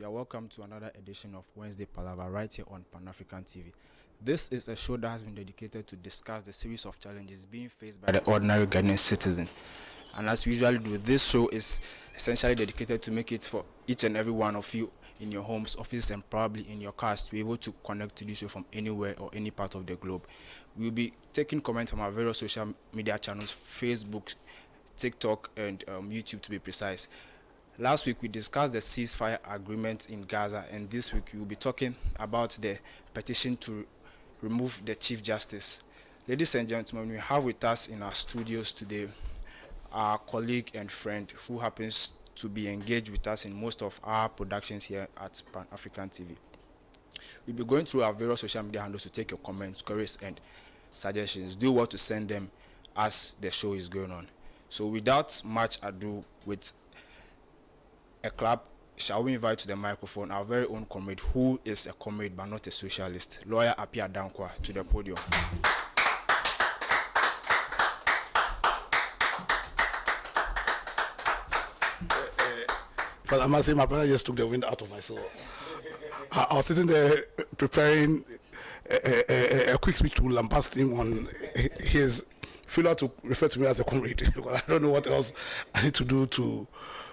You are welcome to another edition of Wednesday Palaver right here on Pan-African TV. This is a show that has been dedicated to discuss the series of challenges being faced by the ordinary Ghanaian citizen. And as we usually do, this show is essentially dedicated to make it for each and every one of you in your homes, offices, and probably in your cars to be able to connect to this show from anywhere or any part of the globe. We'll be taking comments from our various social media channels, Facebook, TikTok, and YouTube to be precise. Last week we discussed the ceasefire agreement in Gaza, and this week we will be talking about the petition to remove the Chief Justice. Ladies and gentlemen, we have with us in our studios today our colleague and friend who happens to be engaged with us in most of our productions here at Pan-African TV. We'll be going through our various social media handles to take your comments, queries, and suggestions. Do what to send them as the show is going on. So without much ado, with a clap, shall we invite to the microphone our very own comrade, who is a comrade but not a socialist, lawyer Apia Dankwa, to the podium. But I must say, my brother just took the wind out of my soul. I was sitting there preparing a quick speech to lambast him on his failure to refer to me as a comrade. Because I don't know what else I need to do to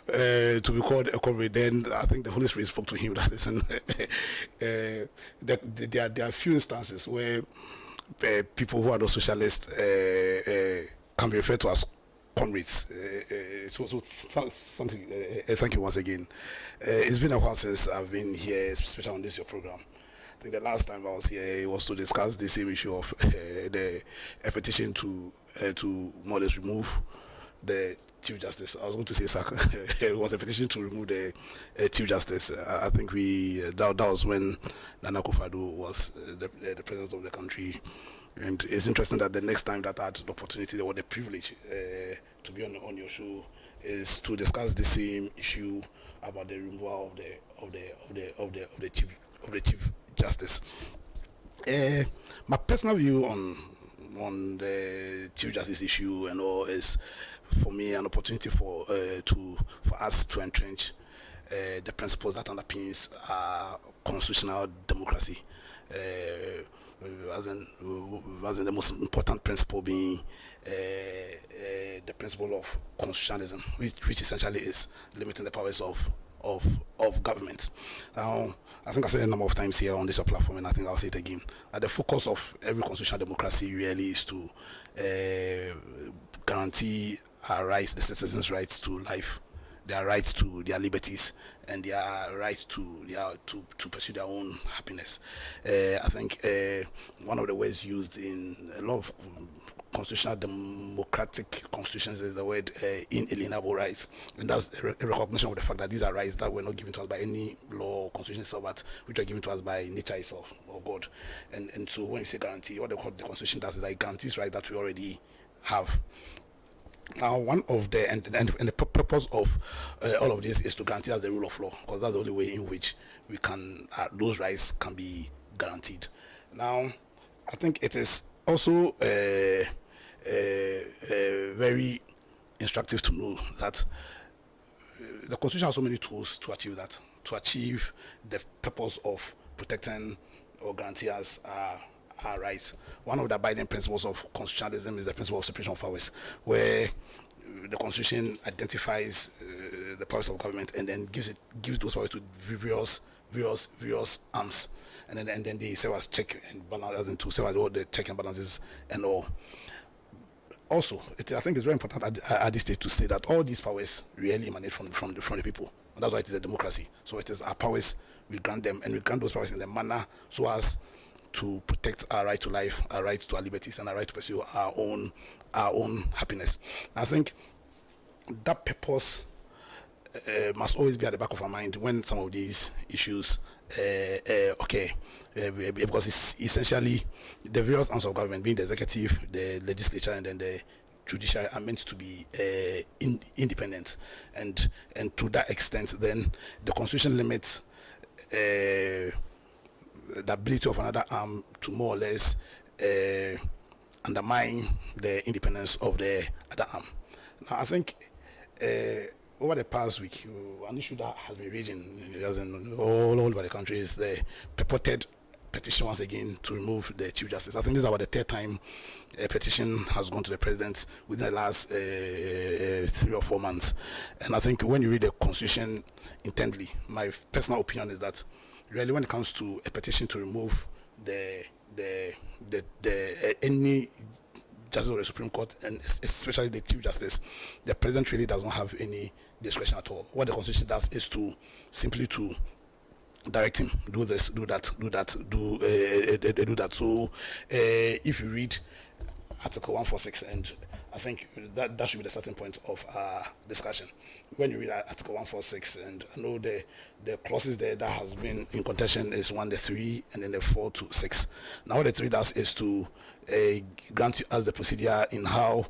be called a comrade. Then I think the Holy Spirit spoke to him that listen, there are few instances where people who are not socialists can be referred to as comrades. So thank you once again. It's been a while since I've been here, especially on this your program. I think the last time I was here was to discuss the same issue of a petition to more or less remove the Chief Justice. I was going to say sack. It was a petition to remove the Chief Justice. I think that was when Nana Akufo-Addo was the president of the country. And it's interesting that the next time that I had the opportunity or the privilege to be on your show is to discuss the same issue about the removal of the Chief Justice. My personal view on the Chief Justice issue and all is, for me, an opportunity for us to entrench the principles that underpins constitutional democracy. As in the most important principle being the principle of constitutionalism, which essentially is limiting the powers of government. Now, I think I said a number of times here on this platform, and I think I'll say it again, that the focus of every constitutional democracy really is to guarantee our rights, the citizens' rights to life, their rights to their liberties, and their rights to pursue their own happiness. I think one of the words used in a lot of constitutional democratic constitutions is the word inalienable rights, and that's a recognition of the fact that these are rights that were not given to us by any law or constitution itself, but which are given to us by nature itself or God. And so when you say guarantee, what the constitution does is that it guarantees rights that we already have. Now, one of the and the purpose of all of this is to guarantee us the rule of law, because that's the only way in which we can those rights can be guaranteed. Now, I think it is also very instructive to know that the Constitution has so many tools to achieve that, to achieve the purpose of protecting or guaranteeing us our rights. One of the abiding principles of constitutionalism is the principle of separation of powers, where the Constitution identifies the powers of government and then gives those powers to various arms, and then they serve as check and balance, and to serve as all the check and balances and all. Also, I think it's very important at this stage to say that all these powers really emanate from the people, and that's why it is a democracy. So it is our powers, we grant them, and we grant those powers in the manner so as to protect our right to life, our right to our liberties, and our right to pursue our own happiness. I think that purpose must always be at the back of our mind when some of these issues occur, because it's essentially the various arms of government, being the executive, the legislature, and then the judiciary, are meant to be independent, and to that extent, then the Constitution limits the ability of another arm to more or less undermine the independence of the other arm. Now, I think over the past week, an issue that has been raging as in all over the country is the purported petition once again to remove the Chief Justice. I think this is about the third time a petition has gone to the president within the last 3 or 4 months. And I think when you read the Constitution intently, my personal opinion is that really when it comes to a petition to remove any justice of the Supreme Court, and especially the Chief Justice, the president really does not have any discretion at all. What the Constitution does is to simply to direct him, do this, do that, do that, do that. So if you read Article 146, and I think that should be the starting point of our discussion. When you read Article 146, and I know the clauses there that has been in contention is 1, the 3, and then the 4 to 6. Now what the 3 does is to grant you as the procedure in how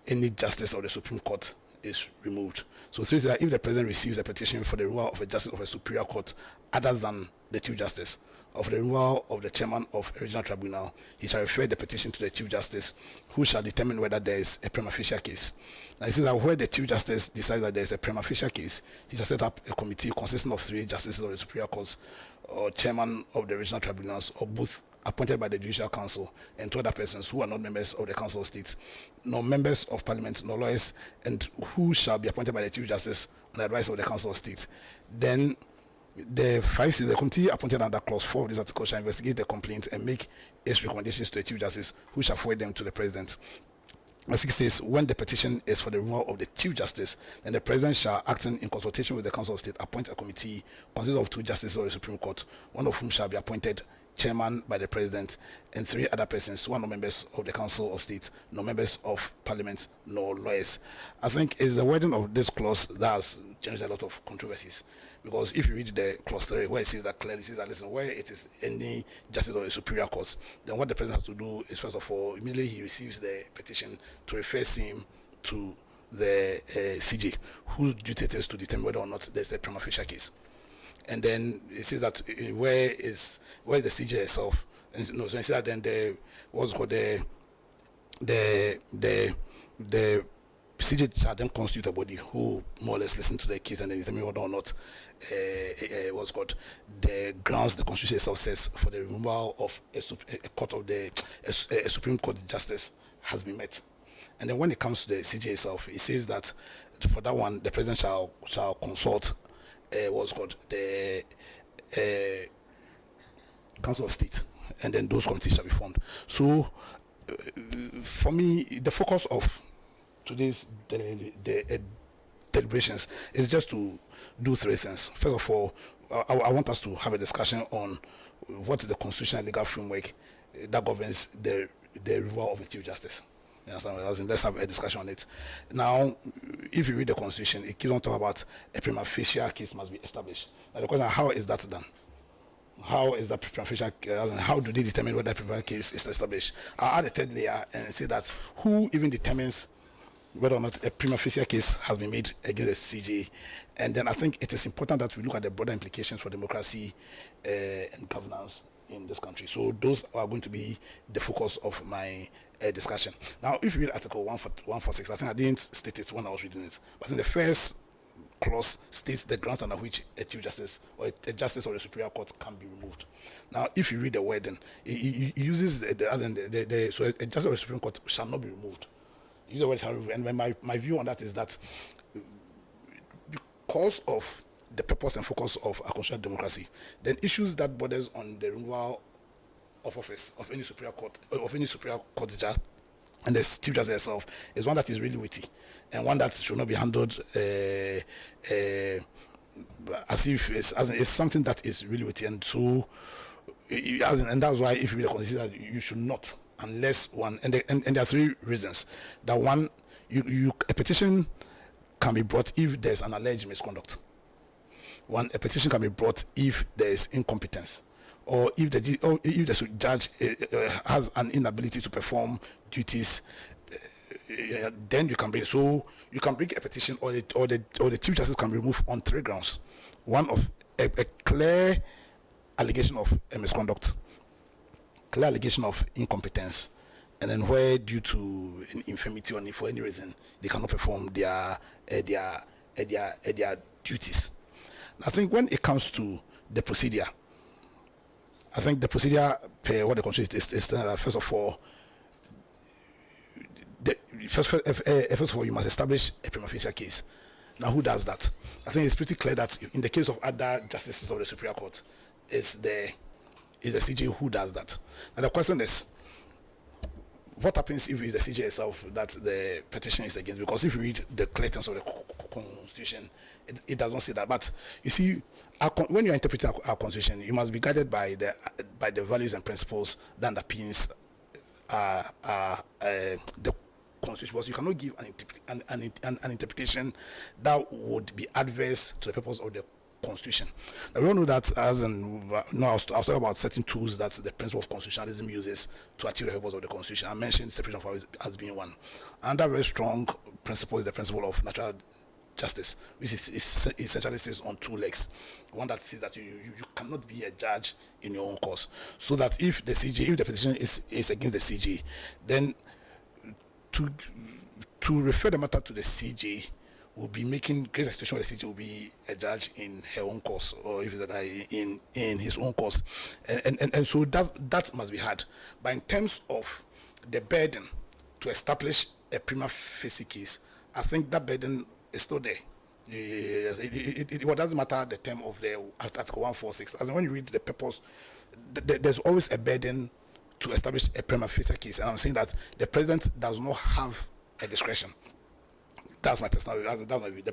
any justice of the Supreme Court is removed. So 3 says that if the president receives a petition for the removal of a justice of a superior court other than the Chief Justice, of the removal of the chairman of a regional tribunal, he shall refer the petition to the Chief Justice, who shall determine whether there is a prima facie case. Now it says that where the Chief Justice decides that there is a prima facie case, he shall set up a committee consisting of 3 justices of the superior courts, or chairman of the regional tribunals, or both appointed by the Judicial Council, and 2 other persons who are not members of the Council of State, nor members of Parliament, nor lawyers, and who shall be appointed by the Chief Justice on the advice of the Council of State. Then the 5 says the committee appointed under clause 4 of this article shall investigate the complaint and make its recommendations to the Chief Justice, who shall forward them to the President. And 6 says when the petition is for the removal of the Chief Justice, then the President shall, acting in consultation with the Council of State, appoint a committee consisting of 2 justices of the Supreme Court, one of whom shall be appointed chairman by the president, and 3 other persons who are not members of the Council of State, no members of Parliament, nor lawyers. I think it's the wording of this clause that has generated a lot of controversies. Because if you read the clause 3, where it says that clearly, it says that listen, where it is any justice of the superior courts, then what the president has to do is, first of all, immediately he receives the petition to refer him to the CJ, whose duty it is to determine whether or not there's a prima facie case. And then it says that where is the CJ itself? And no, so it says that then the what's called the CJ shall then constitute a body who more or less listen to the case and then determine whether or not what's called the grounds the Constitution itself says for the removal of a court of a Supreme Court justice has been met. And then when it comes to the CJ itself, it says that for that one the president shall consult what's called the Council of State, and then those committees shall be formed. So for me, the focus of today's deliberations is just to do 3 things. First of all, I want us to have a discussion on what is the constitutional and legal framework that governs the removal of a Chief Justice. Let's have a discussion on it. Now, if you read the Constitution, it keeps on talking about a prima facie case must be established. Now, the question is, how is that done? How is that prima facie? How do they determine whether a prima facie case is established? I'll add a 3rd layer and say that who even determines whether or not a prima facie case has been made against the CJ. And then I think it is important that we look at the broader implications for democracy and governance in this country. So those are going to be the focus of my discussion. Now, if you read Article 146, I think I didn't state it when I was reading it, but in the first clause states the grounds under which a Chief Justice or a Justice of the Superior Court can be removed. Now, if you read the wording, it uses so a Justice of the Supreme Court shall not be removed. Use the word shall remove. And my view on that is that because of the purpose and focus of our constitutional democracy, then issues that borders on the removal of office of any superior court judge and the Chief Justice itself is one that is really weighty and one that should not be handled as if it's something that is really weighty. And so, and that's why if you read the Constitution, you should not, unless one, and there are 3 reasons. That one, a petition can be brought if there's an alleged misconduct. One, a petition can be brought if there is incompetence, or if the judge has an inability to perform duties. Then you can bring a petition, or the Chief Justice can be removed on 3 grounds. One, of a clear allegation of a misconduct, clear allegation of incompetence, and then where due to infirmity or for any reason they cannot perform their their duties. I think when it comes to the procedure, I think the procedure per what the constitution is first of all, first of all, you must establish a prima facie case. Now, who does that? I think it's pretty clear that in the case of other justices of the Supreme Court, is the CJ who does that. Now, the question is, what happens if it's the CJ itself that the petition is against? Because if you read the clear terms of the Constitution, it does not say that. But you see, when you are interpreting our Constitution, you must be guided by the values and principles that underpins the Constitution, because you cannot give an interpretation that would be adverse to the purpose of the Constitution. Now, we all know that I was talking about certain tools that the principle of constitutionalism uses to achieve the purpose of the Constitution. I mentioned separation of powers as being one. Another very strong principle is the principle of natural justice, which is essentially says on two legs. One that says that you cannot be a judge in your own cause. So that if the petition is against the CJ, then to refer the matter to the CJ will be making great situation where the CJ will be a judge in her own cause, or if it's a guy in his own cause, and so that must be had. But in terms of the burden to establish a prima facie case, I think that burden is still there. Yes, it doesn't matter the term of the Article 146. As in, when you read the purpose, there's always a burden to establish a prima facie case, and I'm saying that the president does not have a discretion. That's my personal view. That's my view.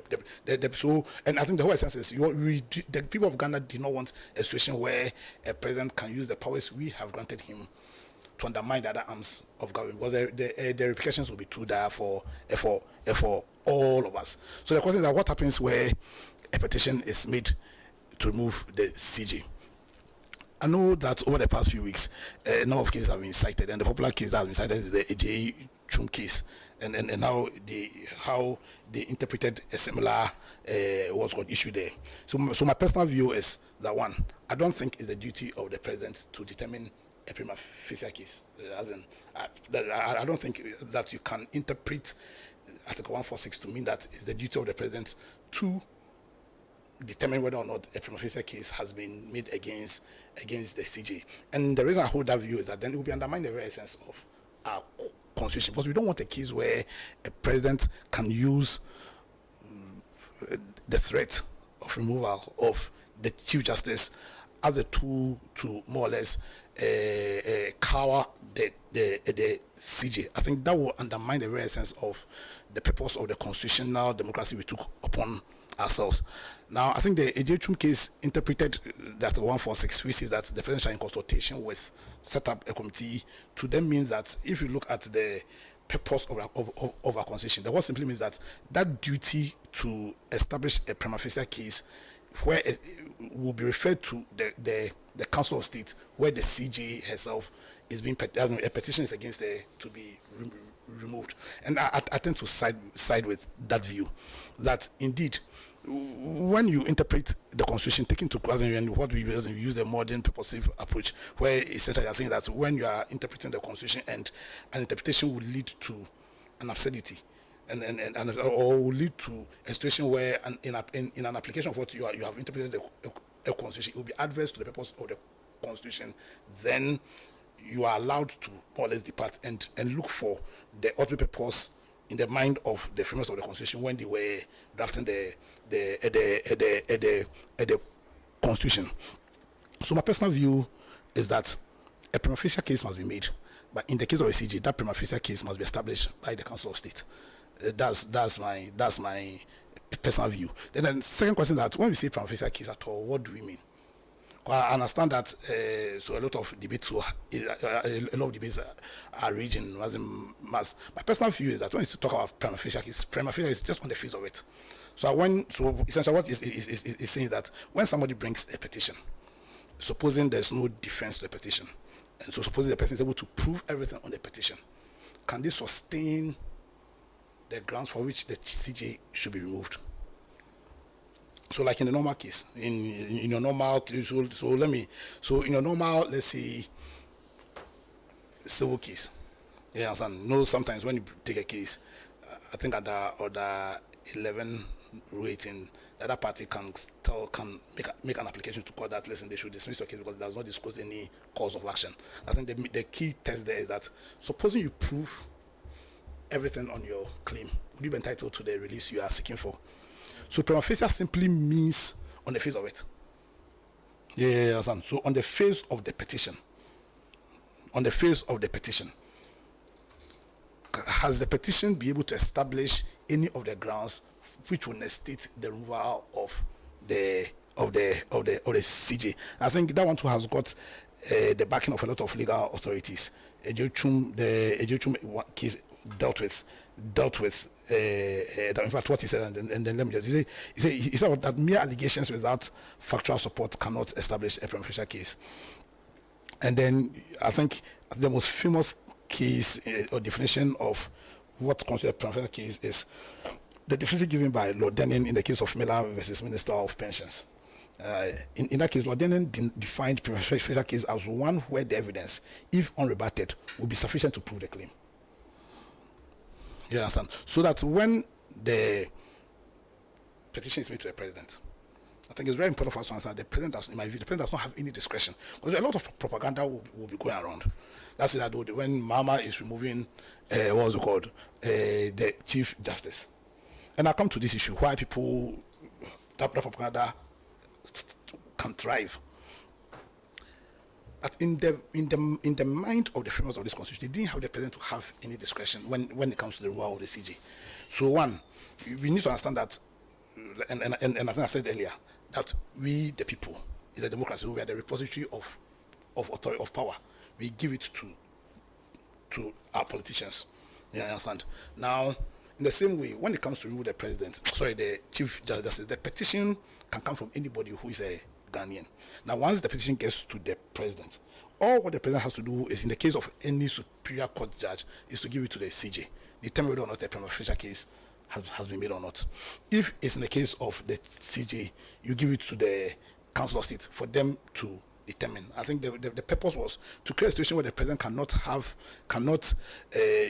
So, and I think the whole essence is the people of Ghana do not want a situation where a president can use the powers we have granted him to undermine the other arms of government, because the repercussions will be too dire for all of us. So the question is that what happens where a petition is made to remove the CJ? I know that over the past few weeks, a number of cases have been cited, and the popular case that has been cited is the AJ Chum case, and how they interpreted a similar what's called issue there. So my personal view is that, one, I don't think it's the duty of the president to determine a prima facie case. As in, I don't think that you can interpret Article 146 to mean that it's the duty of the president to determine whether or not a prima facie case has been made against the CJ. And the reason I hold that view is that then it will be undermining the very essence of our Constitution, because we don't want a case where a president can use the threat of removal of the Chief Justice as a tool to more or less cower the CJ. I think that will undermine the very essence of the purpose of the constitutional democracy we took upon ourselves. Now, I think the Ejechum case interpreted that 146, which is that the president shall, in consultation with, set up a committee, to then mean that if you look at the purpose of our constitution, that what simply means that duty to establish a prima facie case, where it will be referred to the Council of State, where the CJ herself is being a petition is against her to be removed. And I tend to side with that view, that indeed, when you interpret the Constitution, taking to what we use the modern purposive approach, where essentially are saying that when you are interpreting the Constitution, and an interpretation will lead to an absurdity, or will lead to a situation where in an application of what you have interpreted a Constitution, it will be adverse to the purpose of the Constitution, then you are allowed to more or less depart and look for the ultimate purpose in the mind of the framers of the Constitution when they were drafting the Constitution. So my personal view is that a prima facie case must be made, but in the case of a CJ, that prima facie case must be established by the Council of State. That's my personal view. Then the second question, that when we say prima facie case at all, what do we mean? I understand that so a lot of debates are raging as in mass. My personal view is that when you talk about prima facie is just on the face of it. So essentially what is saying that when somebody brings a petition, supposing there's no defense to the petition, and so supposing the person is able to prove everything on the petition, can they sustain the grounds for which the CJ should be removed? So like in the normal case, in your normal, in your normal, let's say, civil case, yeah, sometimes when you take a case, I think under order 11 rating, the other party can make an application to court that, listen, they should dismiss your case because it does not disclose any cause of action. I think the key test there is that, supposing you prove everything on your claim, would you be entitled to the release you are seeking for? So prima facie simply means on the face of it. Yeah. So on the face of the petition, has the petition be able to establish any of the grounds which will necessitate the removal of the CJ? I think that one too has got the backing of a lot of legal authorities. The Ejiochum case dealt with in fact what he said, and then let me just he said that mere allegations without factual support cannot establish a prima facie case. And then I think the most famous case or definition of what constitutes a prima facie case is the definition given by Lord Denning in the case of Miller versus Minister of Pensions. In that case, Lord Denning defined prima facie case as one where the evidence, if unrebutted, will be sufficient to prove the claim. You understand? So that when the petition is made to the president, I think it's very important for us to understand the president does, in my view, the president does not have any discretion. Because a lot of propaganda will be going around. That's it, that when Mama is removing, what's it called, the Chief Justice. And I come to this issue, why people, that propaganda can thrive. But in the mind of the framers of this constitution, they didn't have the president to have any discretion when it comes to the removal of the CJ. So one, we need to understand that, and I think I said earlier, that we, the people, is a democracy. We are the repository of authority, of power. We give it to our politicians. You understand? Now, in the same way, when it comes to remove the Chief Justice, the petition can come from anybody who is a Ghanaian. Now, once the petition gets to the president, all what the president has to do is, in the case of any superior court judge, is to give it to the CJ, determine whether or not a prima facie case has been made or not. If it's in the case of the CJ, you give it to the Council of State for them to determine. I think the purpose was to create a situation where the president cannot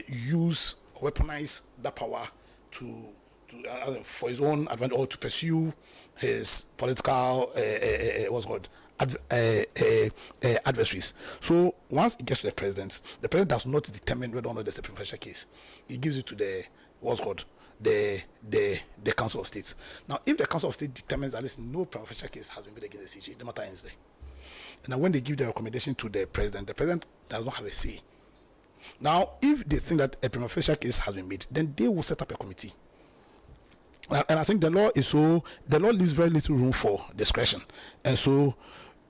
use or weaponize that power for his own advantage or to pursue his political adversaries. So once it gets to the president does not determine whether or not there's a prima facie case. He gives it to the Council of State. Now, if the Council of State determines that no prima facie case has been made against the CJ, the matter ends there. And then when they give the recommendation to the president does not have a say. Now, if they think that a prima facie case has been made, then they will set up a committee. And I think the law leaves very little room for discretion. And so,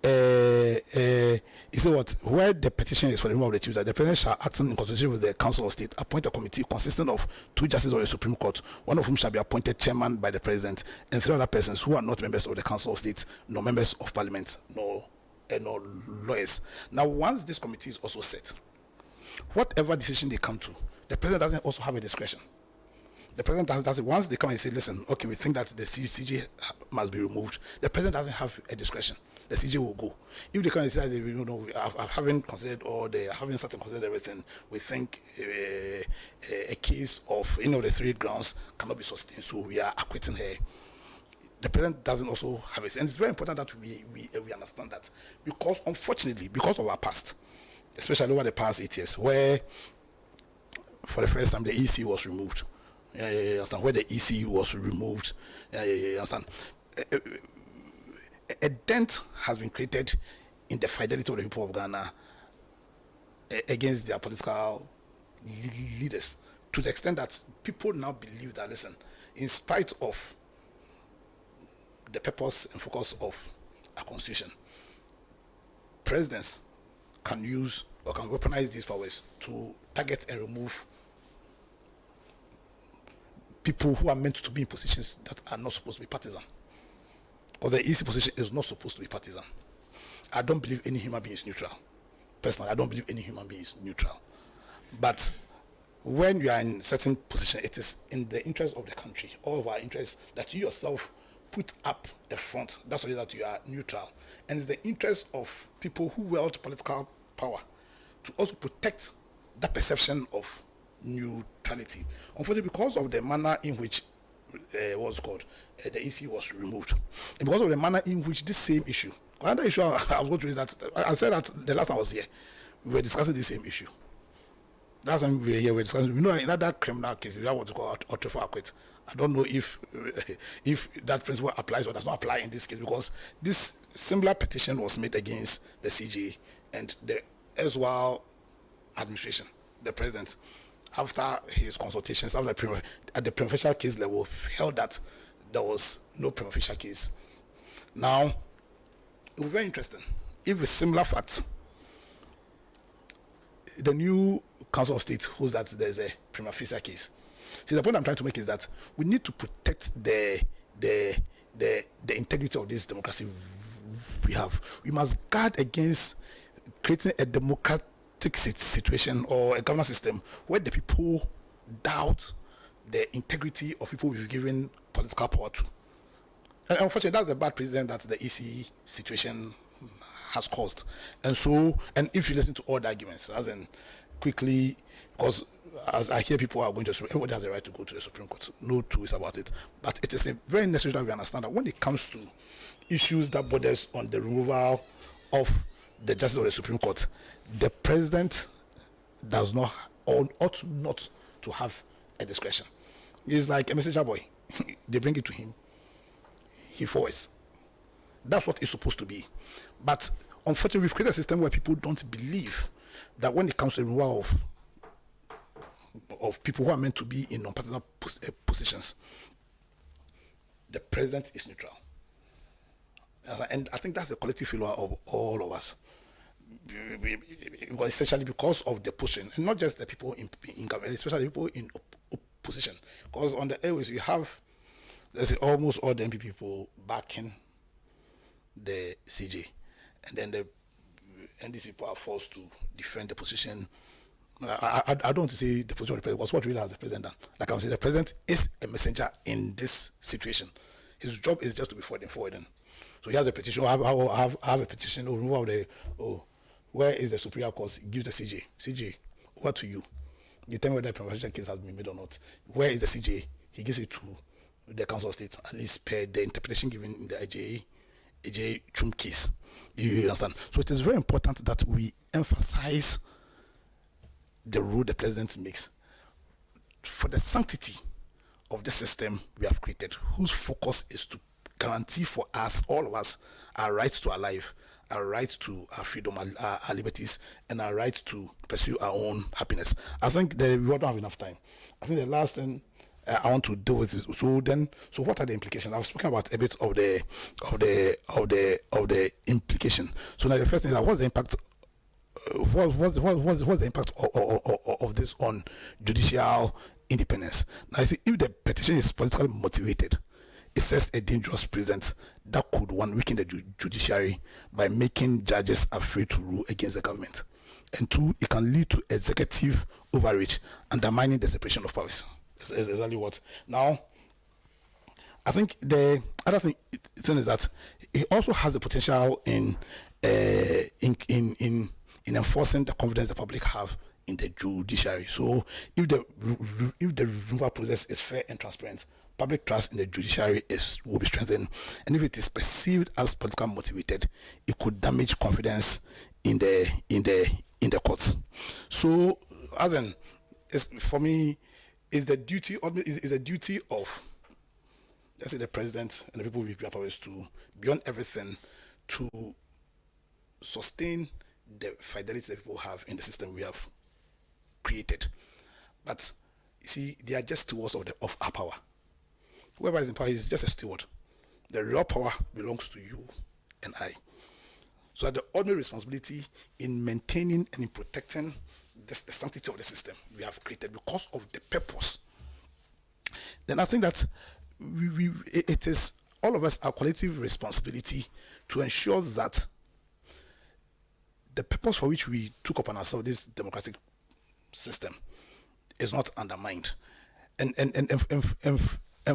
you see what, where the petition is for the removal of the Chief Justice, the president shall, acting in consultation with the Council of State, appoint a committee consisting of 2 justices of the Supreme Court, one of whom shall be appointed chairman by the president, and 3 other persons who are not members of the Council of State, nor members of Parliament, nor lawyers. Now, once this committee is also set, whatever decision they come to, the president doesn't also have a discretion. The president does it. Once they come and say, listen, okay, we think that the CJ must be removed, the president doesn't have a discretion. The CJ will go. If they come and say, having considered all having certain considered everything, we think a case of any of the 3 grounds cannot be sustained, so we are acquitting her. The president doesn't also have it. And it's very important that we understand that, because unfortunately, because of our past, especially over the past 8 years, where for the first time the EC was removed. You understand? Where the EC was removed. You understand? A dent has been created in the fidelity of the people of Ghana against their political leaders, to the extent that people now believe that, listen, in spite of the purpose and focus of our constitution, presidents can use or can weaponize these powers to target and remove people who are meant to be in positions that are not supposed to be partisan. Because the EC position is not supposed to be partisan. I don't believe any human being is neutral. Personally, I don't believe any human being is neutral. But when you are in certain position, it is in the interest of the country, all of our interests, that you yourself put up a front. That's why that you are neutral. And it's the interest of people who wield political power to also protect that perception of neutrality. Unfortunately, because of the manner in which what's called the EC was removed, and because of the manner in which this same issue, another issue I was going to raise, that I said that the last time I was here, we were discussing the same issue. Last time we were here, we were discussing, in that criminal case, we have what we call auto for acquit. I don't know if that principle applies or does not apply in this case, because this similar petition was made against the CJ and the Ezwal administration, the president, after his consultations, at the prima facie case level, held that there was no prima facie case. Now, it will be very interesting if with similar facts, the new Council of State holds that there's a prima facie case. See, the point I'm trying to make is that we need to protect the integrity of this democracy we have. We must guard against creating a democratic situation or a governance system where the people doubt the integrity of people we've given political power to. And unfortunately, that's the bad precedent that the EC situation has caused. And so, and if you listen to all the arguments, as in quickly, because as I hear people are going to, everybody has a right to go to the Supreme Court, no two ways about it. But it is very necessary that we understand that when it comes to issues that borders on the removal of the justice of the Supreme Court, the president does not or ought not to have a discretion. He's like a messenger boy. They bring it to him, he forwards. That's what it's supposed to be. But unfortunately, we've created a system where people don't believe that when it comes to the removal of people who are meant to be in non-partisan positions, the president is neutral. And I think that's a collective failure of all of us. Essentially because of the pushing, and not just the people in government, especially people in opposition. Because on the airways, you have, let's say, almost all the MP people backing the CJ. And then the NDC people are forced to defend the position. I don't want to say the position of the president, because what really has the president done? Like I'm saying, the president is a messenger in this situation. His job is just to be forwarding. So he has a petition, have a petition, where is the Superior Court? Give the CJ, over to you. You tell me whether the prima case has been made or not. Where is the CJ? He gives it to the Council of State, at least per the interpretation given in the AJ Chum case. You understand? So it is very important that we emphasize the role the president makes for the sanctity of the system we have created, whose focus is to guarantee for us, all of us, our rights to our life, our right to our freedom, our liberties, and our right to pursue our own happiness. I think we don't have enough time. I think the last thing I want to deal with is, so what are the implications? I've spoken about a bit of the implication. So now the first thing is, what's the impact? What's the impact of this on judicial independence? Now, you see, if the petition is politically motivated, it sets a dangerous precedent that could, one, weaken the judiciary by making judges afraid to rule against the government, and two, it can lead to executive overreach, undermining the separation of powers. That's exactly what. Now, I think the other thing is that it also has the potential in enforcing the confidence the public have in the judiciary. So, if the removal process is fair and transparent, public trust in the judiciary will be strengthened, and if it is perceived as politically motivated, it could damage confidence in the courts. So, for me, is the duty of let's say the president and the people we powers to, beyond everything, to sustain the fidelity that people have in the system we have created. But you see, they are just stewards of our power. Whoever is in power is just a steward. The real power belongs to you and I. So the ordinary responsibility in maintaining and in protecting the sanctity of the system we have created because of the purpose, then I think that it is all of us our collective responsibility to ensure that the purpose for which we took upon ourselves this democratic system is not undermined. And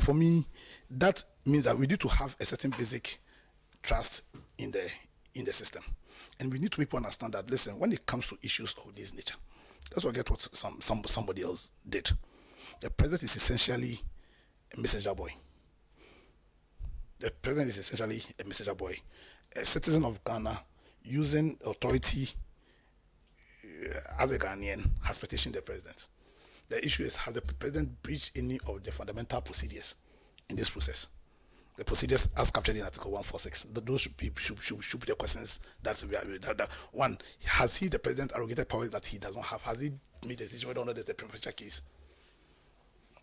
for me, that means that we need to have a certain basic trust in the system, and we need to make people understand that, listen, when it comes to issues of this nature, let's forget what somebody else did. The president is essentially a messenger boy. The president is essentially a messenger boy. A citizen of Ghana using authority as a Ghanaian has petitioned the president. The issue is, has the president breached any of the fundamental procedures in this process? The procedures as captured in Article 146. Those should be the questions that one, has he, the president, arrogated powers that he does not have? Has he made a decision whether or not there's a preferential case?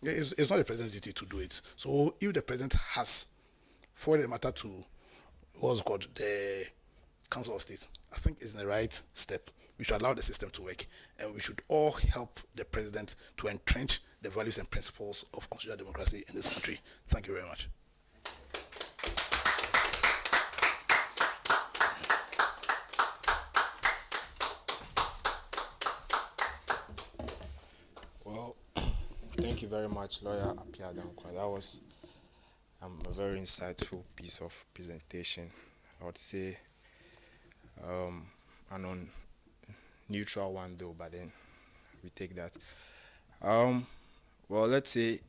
It's not the president's duty to do it. So if the president has forwarded the matter to what's called the Council of State, I think it's the right step. We should allow the system to work, and we should all help the president to entrench the values and principles of constitutional democracy in this country. Thank you very much. Well, thank you very much, Lawyer Apia Dankwa. That was a very insightful piece of presentation. I would say an on neutral one though, but then we take that. Well, let's say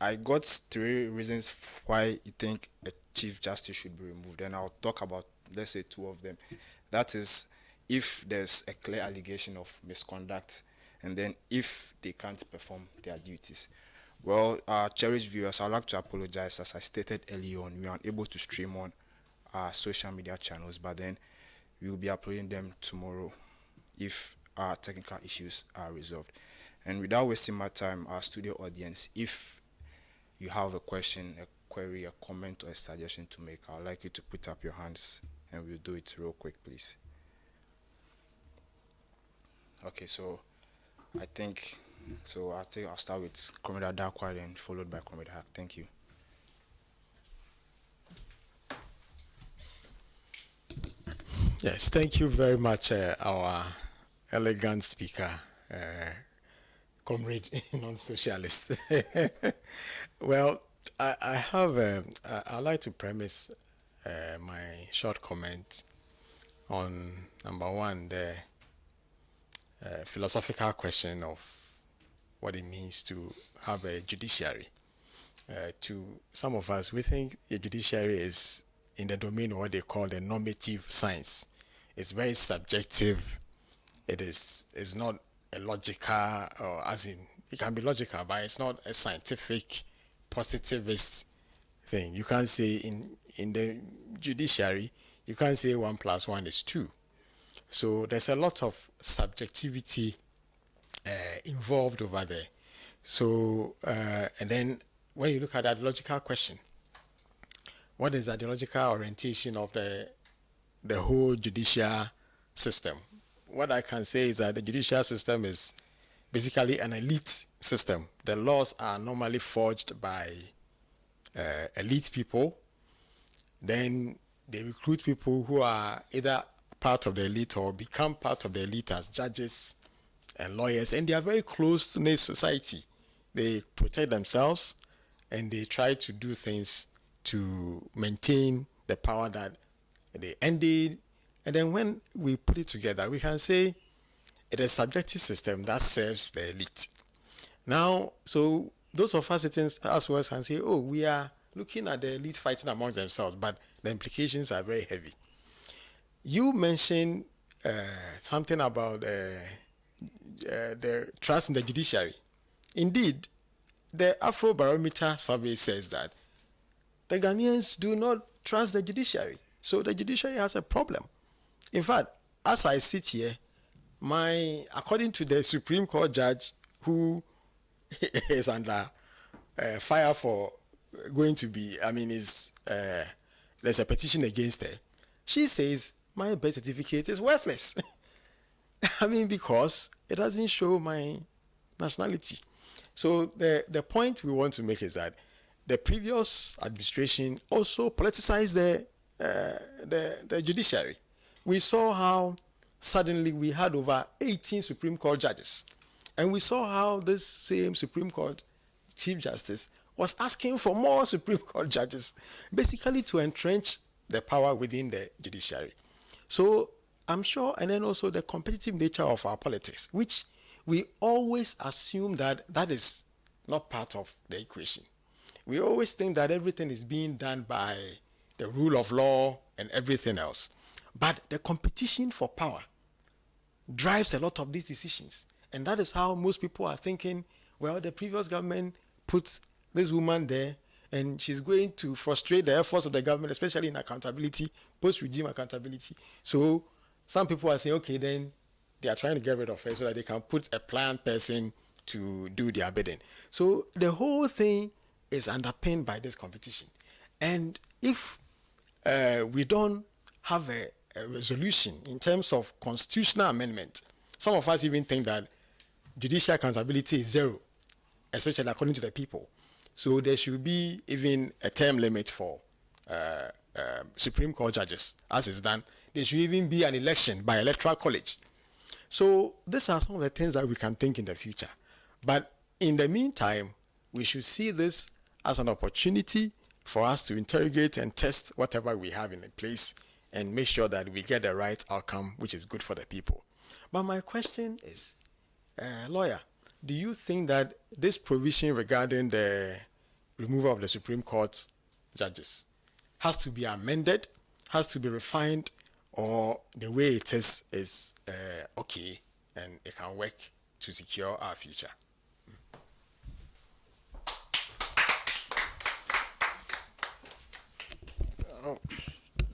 I got 3 reasons why you think a Chief Justice should be removed, and I'll talk about, let's say, 2 of them. That is, if there's a clear allegation of misconduct, and then if they can't perform their duties. Well, cherished viewers, I'd like to apologize. As I stated earlier on, we are unable to stream on our social media channels, but then we will be uploading them tomorrow if our technical issues are resolved. And without wasting my time, our studio audience, if you have a question, a query, a comment, or a suggestion to make, I'd like you to put up your hands and we'll do it real quick, please. Okay, so I think, I'll start with Comrade Adakwa and followed by Comrade Hack. Thank you. Yes, thank you very much, our elegant speaker, Comrade non-socialist. Well, I'd like to premise my short comment on number 1, the philosophical question of what it means to have a judiciary. To some of us, we think a judiciary is in the domain of what they call the normative science. It's very subjective. It's not a logical, or as in, it can be logical, but it's not a scientific, positivist thing. You can't say in the judiciary, you can't say 1 + 1 is 2. So there's a lot of subjectivity involved over there. So, and then when you look at that logical question, what is the ideological orientation of the whole judicial system? What I can say is that the judicial system is basically an elite system. The laws are normally forged by elite people. Then they recruit people who are either part of the elite or become part of the elite as judges and lawyers, and they are very close-knit society. They protect themselves and they try to do things to maintain the power that they ended. And then when we put it together, we can say it is a subjective system that serves the elite. Now, so those of us sitting as well can say, oh, we are looking at the elite fighting amongst themselves, but the implications are very heavy. You mentioned something about the trust in the judiciary. Indeed, the Afrobarometer survey says that the Ghanaians do not trust the judiciary. So the judiciary has a problem. In fact, as I sit here, according to the Supreme Court judge who is under fire for going to be, there's a petition against her. She says, my birth certificate is worthless. Because it doesn't show my nationality. So the point we want to make is that the previous administration also politicized the judiciary. We saw how suddenly we had over 18 Supreme Court judges. And we saw how this same Supreme Court Chief Justice was asking for more Supreme Court judges, basically to entrench the power within the judiciary. So I'm sure, and then also the competitive nature of our politics, which we always assume that is not part of the equation. We always think that everything is being done by the rule of law and everything else. But the competition for power drives a lot of these decisions. And that is how most people are thinking, well, the previous government put this woman there and she's going to frustrate the efforts of the government, especially in accountability, post-regime accountability. So some people are saying, okay, then they are trying to get rid of her so that they can put a planned person to do their bidding. So the whole thing is underpinned by this competition. And if we don't have a resolution in terms of constitutional amendment, some of us even think that judicial accountability is zero, especially according to the people. So there should be even a term limit for Supreme Court judges, as is done. There should even be an election by electoral college. So these are some of the things that we can think in the future. But in the meantime, we should see this as an opportunity for us to interrogate and test whatever we have in place and make sure that we get the right outcome, which is good for the people. But my question is, lawyer, do you think that this provision regarding the removal of the Supreme Court judges has to be amended, has to be refined, or the way it is okay and it can work to secure our future?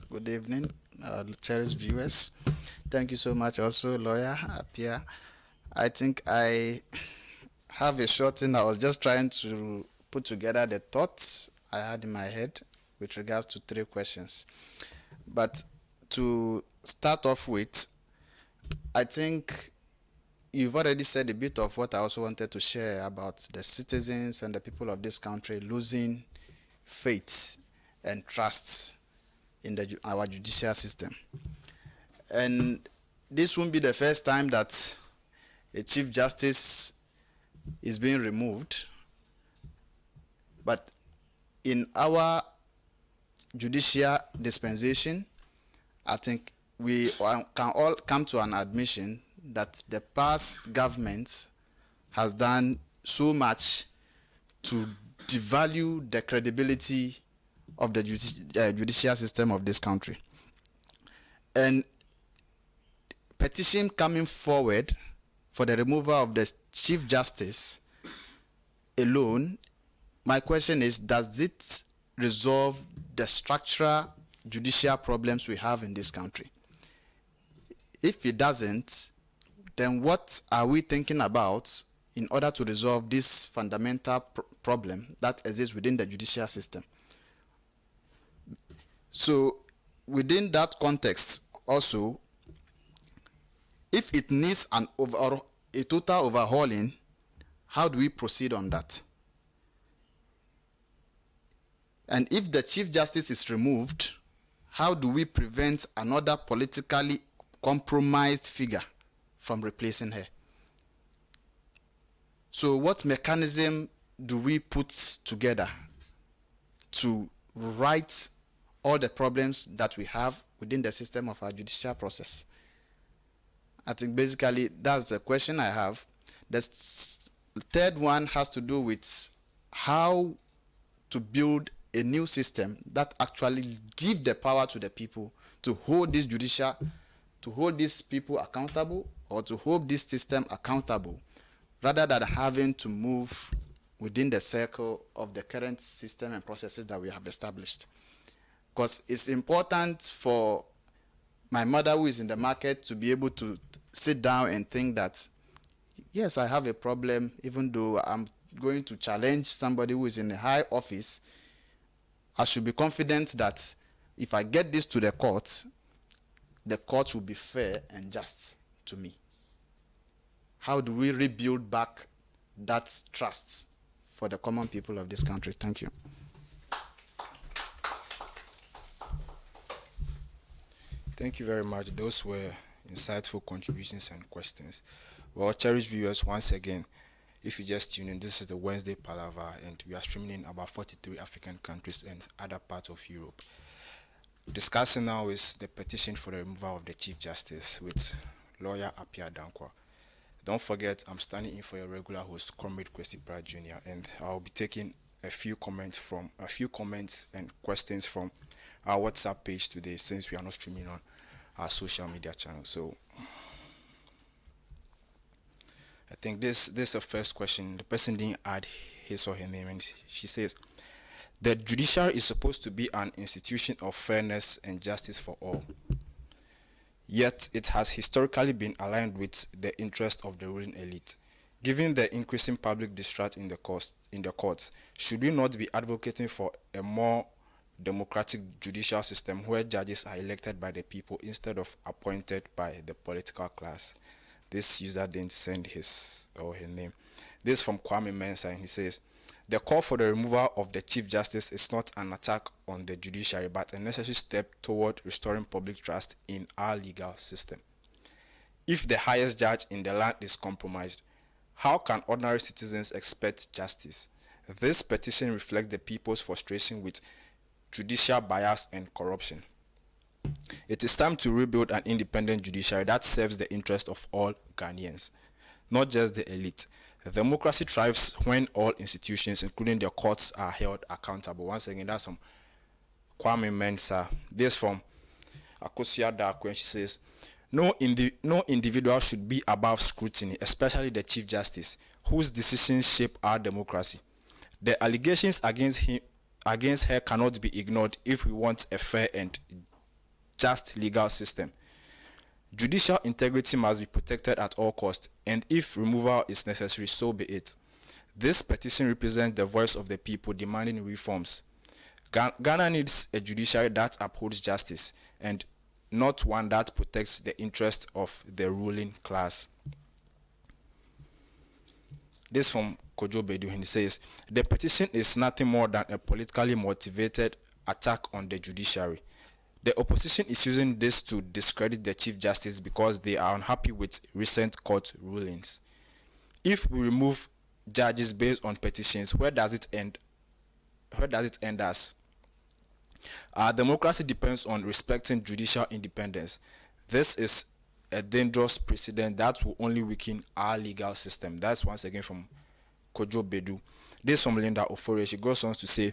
Good evening, cherished viewers. Thank you so much also, lawyer Apia. I think I have a short thing. I was just trying to put together the thoughts I had in my head with regards to 3 questions. But to start off with, I think you've already said a bit of what I also wanted to share about the citizens and the people of this country losing faith and trust in our judicial system. And this won't be the first time that a Chief Justice is being removed. But in our judicial dispensation, I think we can all come to an admission that the past government has done so much to devalue the credibility of the judicial system of this country. And petition coming forward for the removal of the Chief Justice alone, my question is, does it resolve the structural judicial problems we have in this country? If it doesn't, then what are we thinking about in order to resolve this fundamental problem that exists within the judicial system? So within that context also, if it needs a total overhauling, how do we proceed on that? And if the Chief Justice is removed, how do we prevent another politically compromised figure from replacing her? So what mechanism do we put together to right all the problems that we have within the system of our judicial process? I think basically that's the question I have. The third one has to do with how to build a new system that actually give the power to the people to hold this to hold these people accountable, or to hold this system accountable, rather than having to move within the circle of the current system and processes that we have established. Because it's important for my mother, who is in the market, to be able to sit down and think that, yes, I have a problem, even though I'm going to challenge somebody who is in a high office. I should be confident that if I get this to the court will be fair and just to me. How do we rebuild back that trust for the common people of this country? Thank you. Thank you very much. Those were insightful contributions and questions. Well, cherished viewers, once again, if you just tune in, this is the Wednesday Palaver, and we are streaming in about 43 African countries and other parts of Europe. Discussing now is the petition for the removal of the Chief Justice with lawyer Apia Dankwa. Don't forget, I'm standing in for your regular host, Comrade Kwesi Pratt Jr., and I'll be taking a few comments and questions from our WhatsApp page today, since we are not streaming on our social media channel. So I think this is the first question. The person didn't add his or her name, and she says, the judiciary is supposed to be an institution of fairness and justice for all. Yet it has historically been aligned with the interest of the ruling elite. Given the increasing public distrust in the courts, should we not be advocating for a more democratic judicial system where judges are elected by the people instead of appointed by the political class? This user didn't send his or her name. This is from Kwame Mensah, and he says, the call for the removal of the Chief Justice is not an attack on the judiciary, but a necessary step toward restoring public trust in our legal system. If the highest judge in the land is compromised, how can ordinary citizens expect justice? This petition reflects the people's frustration with judicial bias and corruption. It is time to rebuild an independent judiciary that serves the interest of all Ghanaians, not just the elite. Democracy thrives when all institutions, including the courts, are held accountable. Once again, that's from Kwame Mensah. This from Akosia Darko, and she says, no individual should be above scrutiny, especially the Chief Justice, whose decisions shape our democracy. The allegations against her cannot be ignored if we want a fair and just legal system. Judicial integrity must be protected at all costs, and if removal is necessary, so be it. This petition represents the voice of the people demanding reforms. Ghana needs a judiciary that upholds justice, and not one that protects the interests of the ruling class. This from Kojo Bedu, and he says, the petition is nothing more than a politically motivated attack on the judiciary. The opposition is using this to discredit the Chief Justice because they are unhappy with recent court rulings. If we remove judges based on petitions, where does it end? Where does it end us? Our democracy depends on respecting judicial independence. This is a dangerous precedent that will only weaken our legal system. That's once again from Kojo Bedu. This from Linda Ofori. She goes on to say,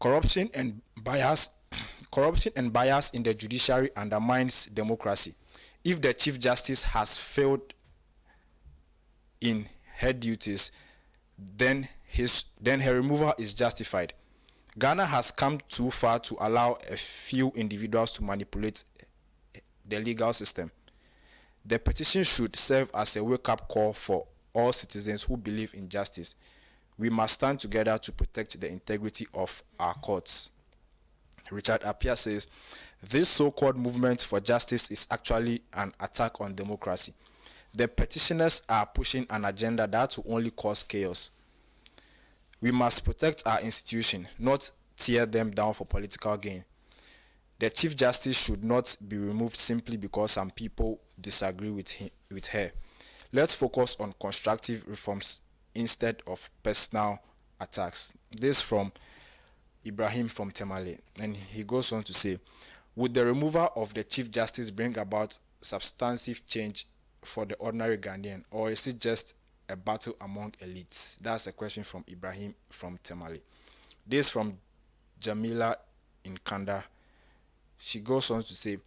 corruption and bias in the judiciary undermines democracy. If the Chief Justice has failed in her duties, then her removal is justified. Ghana has come too far to allow a few individuals to manipulate the legal system. The petition should serve as a wake-up call for all citizens who believe in justice. We must stand together to protect the integrity of our courts. Richard Appiah says, this so-called movement for justice is actually an attack on democracy. The petitioners are pushing an agenda that will only cause chaos. We must protect our institution, not tear them down for political gain. The Chief Justice should not be removed simply because some people disagree with her. Let's focus on constructive reforms instead of personal attacks. This from Ibrahim from Temale, and he goes on to say, would the removal of the Chief Justice bring about substantive change for the ordinary Ghanaian, or is it just a battle among elites? That's a question from Ibrahim from Temale. This from Jamila in Kanda. She goes on to say,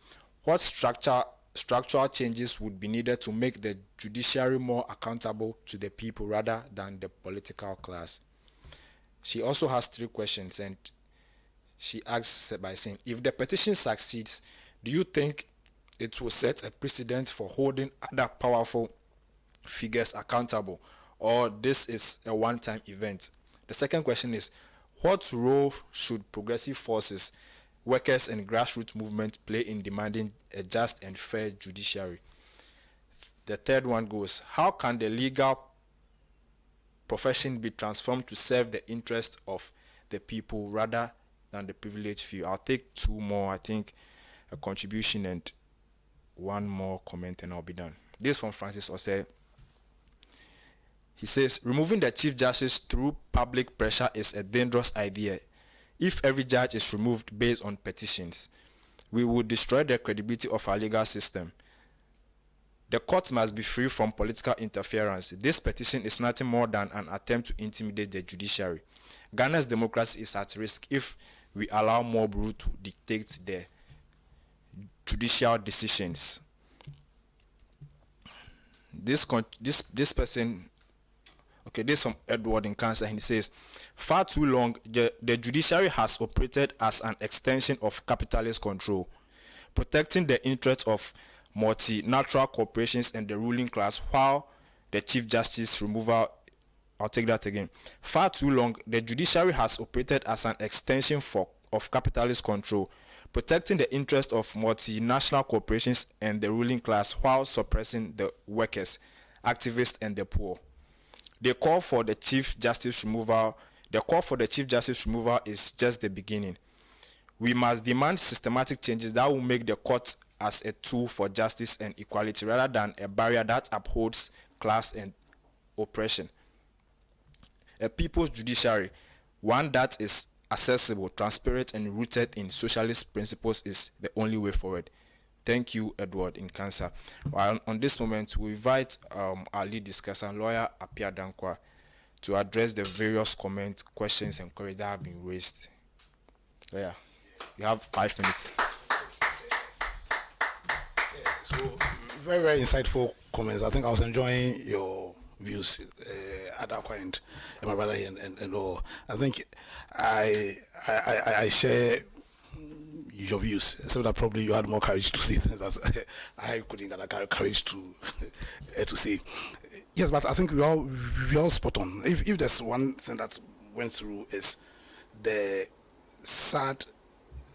what structural changes would be needed to make the judiciary more accountable to the people rather than the political class? She also has 3 questions, and she asks by saying, if the petition succeeds, do you think it will set a precedent for holding other powerful figures accountable, or this is a one-time event? The second question is, what role should progressive forces, workers and grassroots movement play in demanding a just and fair judiciary? The third one goes, how can the legal profession be transformed to serve the interest of the people rather than the privileged few? I'll take 2 more, I think, a contribution and 1 more comment, and I'll be done. This from Francis Osei. He says, removing the Chief Justice through public pressure is a dangerous idea. If every judge is removed based on petitions, we would destroy the credibility of our legal system. The court must be free from political interference. This petition is nothing more than an attempt to intimidate the judiciary. Ghana's democracy is at risk if we allow mob rule to dictate the judicial decisions. This person, okay, this is from Edward in Cancer, and he says, far too long, the judiciary has operated as an extension of capitalist control, protecting the interests of multinational corporations and the ruling class, while the Chief Justice removal, I'll take that again. Far too long, the judiciary has operated as an extension of capitalist control, protecting the interests of multinational corporations and the ruling class while suppressing the workers, activists, and the poor. The call for the Chief Justice removal is just the beginning. We must demand systematic changes that will make the court as a tool for justice and equality rather than a barrier that upholds class and oppression. A people's judiciary, one that is accessible, transparent, and rooted in socialist principles, is the only way forward. Thank you, Edward in Cancer. Well, on this moment, we invite our lead discussant, lawyer Apia Dankwa, to address the various comments, questions, and queries that have been raised. Lawyer, you have 5 minutes. So, very, very insightful comments. I think I was enjoying your views, Adakwa and my brother here, and all. I think I share your views, except that probably you had more courage to say things as I couldn't get courage to say. Yes, but I think we all spot on. If there's one thing that went through is the sad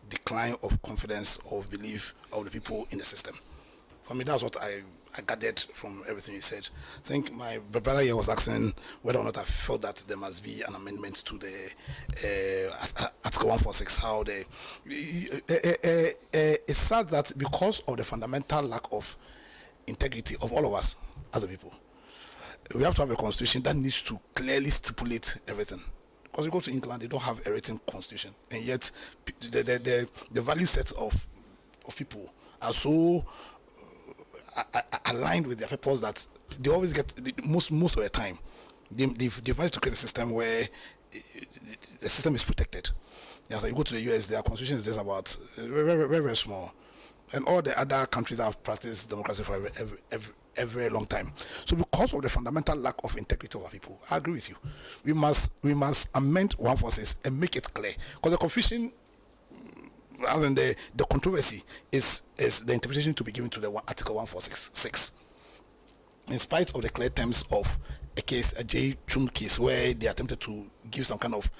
decline of confidence, of belief of the people in the system. For me, that's what I gathered from everything you said. I think my brother here was asking whether or not I felt that there must be an amendment to the Article 146. How it's sad that because of the fundamental lack of integrity of all of us as a people, we have to have a constitution that needs to clearly stipulate everything. Because you go to England, they don't have a written constitution, and yet the value sets of people are so aligned with their purpose that they always get most of the time they try to create a system where the system is protected. Yeah, so you go to the US, their constitution is just about very, very, very small, and all the other countries have practiced democracy for a very long time. So because of the fundamental lack of integrity of our people, I agree with you. We must amend 146 and make it clear, because the confusion, as in the controversy, is the interpretation to be given to the Article 146. In spite of the clear terms of a case, a J. Chun case, where they attempted to give some kind of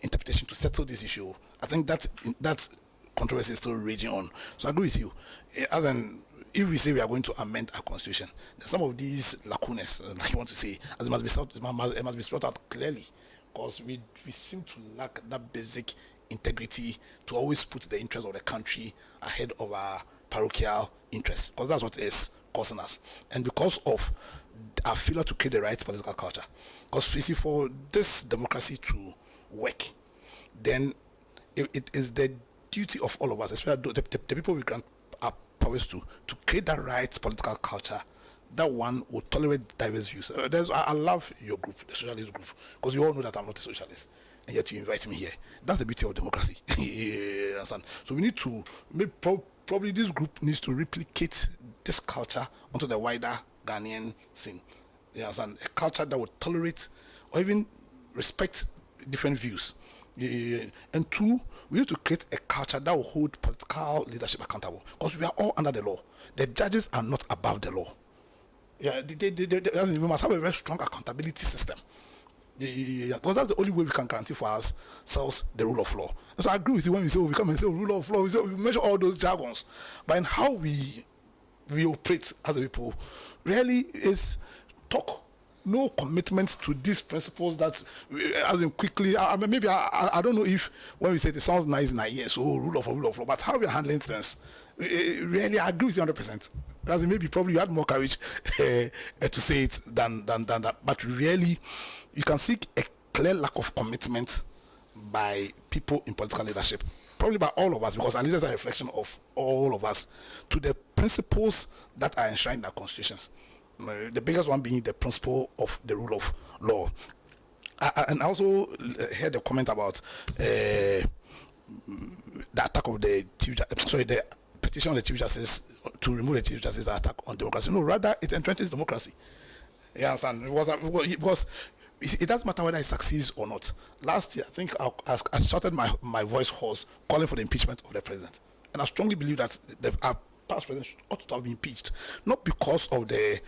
interpretation to settle this issue, I think that controversy is still raging on. So I agree with you. As in, if we say we are going to amend our constitution, there's some of these lacunas, like you want to say, as it must be spelled out clearly, because we seem to lack that basic integrity to always put the interest of the country ahead of our parochial interests, because that's what is causing us. And because of our failure to create the right political culture, because you see, for this democracy to work, then it is the duty of all of us, especially the people we grant our powers to create the right political culture that one will tolerate diverse views. I love your group, the Socialist group, because you all know that I'm not a socialist, and yet you invite me here. That's the beauty of democracy. So we need to probably this group needs to replicate this culture onto the wider Ghanaian scene. A culture that would tolerate or even respect different views. And two, we need to create a culture that will hold political leadership accountable, because we are all under the law. The judges are not above the law. We must have a very strong accountability system. Because that's the only way we can guarantee for ourselves the rule of law. And so I agree with you when we say we come and say rule of law. We measure all those jargons, but in how we operate as a people really is talk. No commitment to these principles that, as in quickly, maybe I don't know if when we say it sounds nice in our ears, rule of law, but how we are handling things, really, I agree with you 100%. As in maybe probably you had more courage to say it than that, but really, you can see a clear lack of commitment by people in political leadership, probably by all of us, because at least it's a reflection of all of us, to the principles that are enshrined in our constitutions. The biggest one being the principle of the rule of law. And I also heard a comment about the attack of the the petition of the Chief Justice to remove the Chief Justice attack on democracy. No, rather it entrenches democracy. You understand? Because it doesn't matter whether it succeeds or not. Last year, I think I shouted my voice hoarse calling for the impeachment of the president. And I strongly believe that our past president ought to have been impeached, not because of the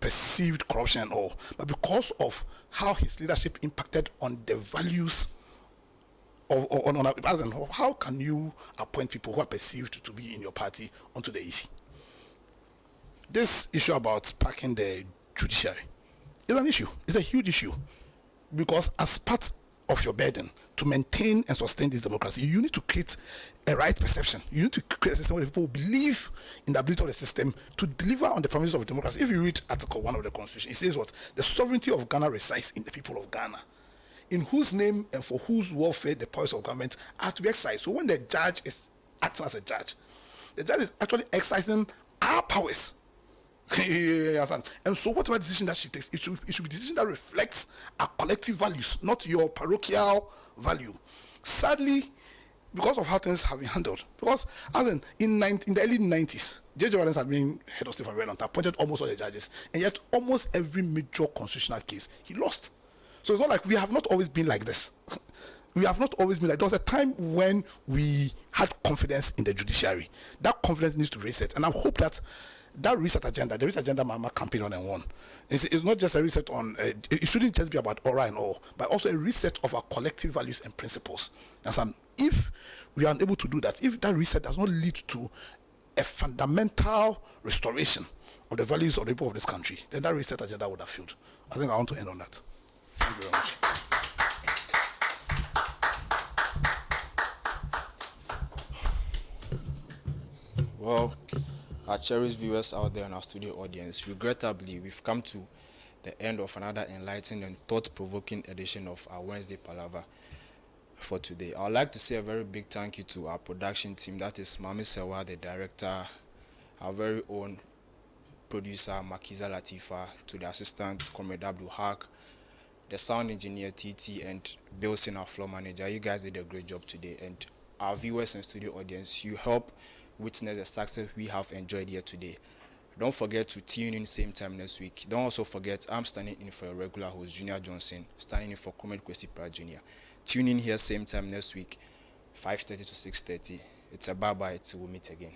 perceived corruption and all, but because of how his leadership impacted on the values of how can you appoint people who are perceived to be in your party onto the EC? This issue about packing the judiciary is an issue. It's a huge issue, because as part of your burden to maintain and sustain this democracy, you need to create a right perception. You need to create a system where people believe in the ability of the system to deliver on the promises of democracy. If you read Article 1 of the Constitution, it says what? The sovereignty of Ghana resides in the people of Ghana, in whose name and for whose welfare the powers of government are to be exercised. So when the judge is acting as a judge, the judge is actually exercising our powers. And so whatever decision that she takes, it should be a decision that reflects our collective values, not your parochial value. Sadly, because of how things have been handled, because in the early 90s, J.J. Wallace had been head of state for a very long time, appointed almost all the judges, and yet almost every major constitutional case he lost. So it's not like we have not always been like this. We have not always been like, there was a time when we had confidence in the judiciary. That confidence needs to reset, and I hope that reset agenda, the reset agenda Mama campaigned on and won, it's not just a reset on, it shouldn't just be about aura and all, but also a reset of our collective values and principles. And if we are unable to do that, if that reset does not lead to a fundamental restoration of the values of the people of this country, then that reset agenda would have failed. I think I want to end on that. Thank you very much. Well, our cherished viewers out there in our studio audience, regrettably, we've come to the end of another enlightening and thought-provoking edition of our Wednesday Palaver for today. I would like to say a very big thank you to our production team, that is Mami Sewa, the director, our very own producer, Makiza Latifa, to the assistant, Comrade Abdul Haq, the sound engineer, TT, and Bill Sin, our floor manager. You guys did a great job today. And our viewers and studio audience, you help witness the success we have enjoyed here today. Don't forget to tune in same time next week. Don't also forget, I'm standing in for a regular host, Junior Johnson, standing in for Comrade Kwesi Pratt Jr. Tune in here same time next week, 5:30 to 6:30. It's a bye-bye till we meet again.